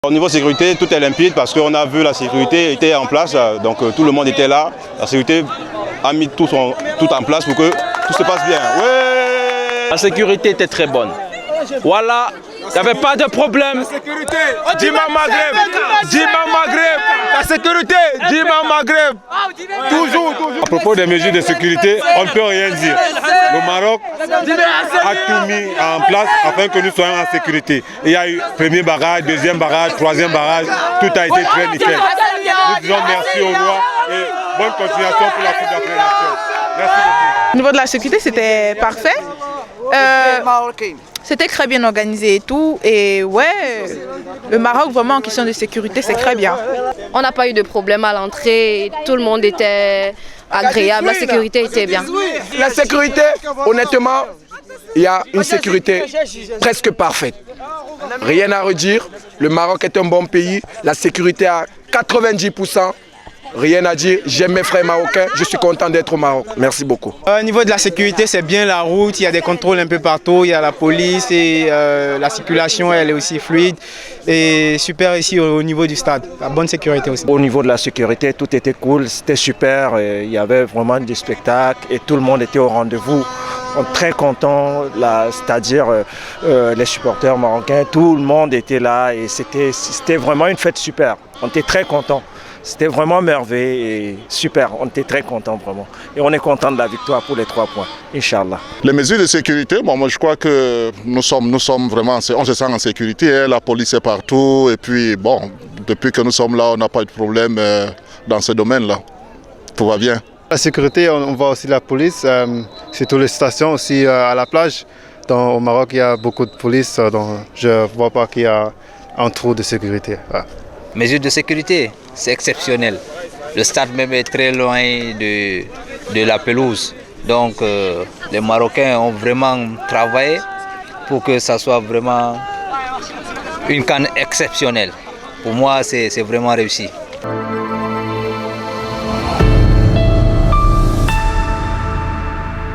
Au niveau sécurité, tout est limpide parce qu'on a vu la sécurité était en place, donc tout le monde était là. La sécurité a mis tout en place pour que tout se passe bien. Ouais. La sécurité était très bonne. Voilà, il n'y avait pas de problème. La sécurité, Diman Maghreb, Diman Maghreb, la sécurité, Diman Maghreb, toujours. À propos des mesures de sécurité, on ne peut rien dire. Le Maroc a tout mis en place afin que nous soyons en sécurité. Il y a eu premier barrage, deuxième barrage, troisième barrage, tout a été très nickel. Nous disons merci au roi et bonne continuation pour la Coupe d'Afrique. Merci beaucoup. Au niveau de la sécurité, c'était parfait. C'était très bien organisé et tout. Et ouais, le Maroc, vraiment en question de sécurité, c'est très bien. On n'a pas eu de problème à l'entrée. Tout le monde était agréable. La sécurité était bien. La sécurité, honnêtement, il y a une sécurité presque parfaite. Rien à redire. Le Maroc est un bon pays. La sécurité à 90%. Rien à dire, j'aime mes frères marocains, je suis content d'être au Maroc. Merci beaucoup. Au niveau de la sécurité, c'est bien la route, il y a des contrôles un peu partout, il y a la police et la circulation elle est aussi fluide. Et super ici au niveau du stade, la bonne sécurité aussi. Au niveau de la sécurité, tout était cool, c'était super, il y avait vraiment des spectacles et tout le monde était au rendez-vous. On est très content, c'est-à-dire les supporters marocains, tout le monde était là et c'était vraiment une fête super. On était très contents. C'était vraiment merveilleux et super, on était très contents vraiment. Et on est content de la victoire pour les 3 points, Inch'Allah. Les mesures de sécurité, bon, moi je crois que nous sommes vraiment, on se sent en sécurité, hein, la police est partout et puis bon, depuis que nous sommes là, on n'a pas eu de problème dans ce domaine-là. Tout va bien. La sécurité, on voit aussi la police, sur toutes les stations, aussi à la plage. Au Maroc, il y a beaucoup de police, donc je ne vois pas qu'il y a un trou de sécurité. Ouais. Mesures de sécurité, c'est exceptionnel. Le stade même est très loin de la pelouse. Donc les Marocains ont vraiment travaillé pour que ça soit vraiment une CAN exceptionnelle. Pour moi, c'est vraiment réussi.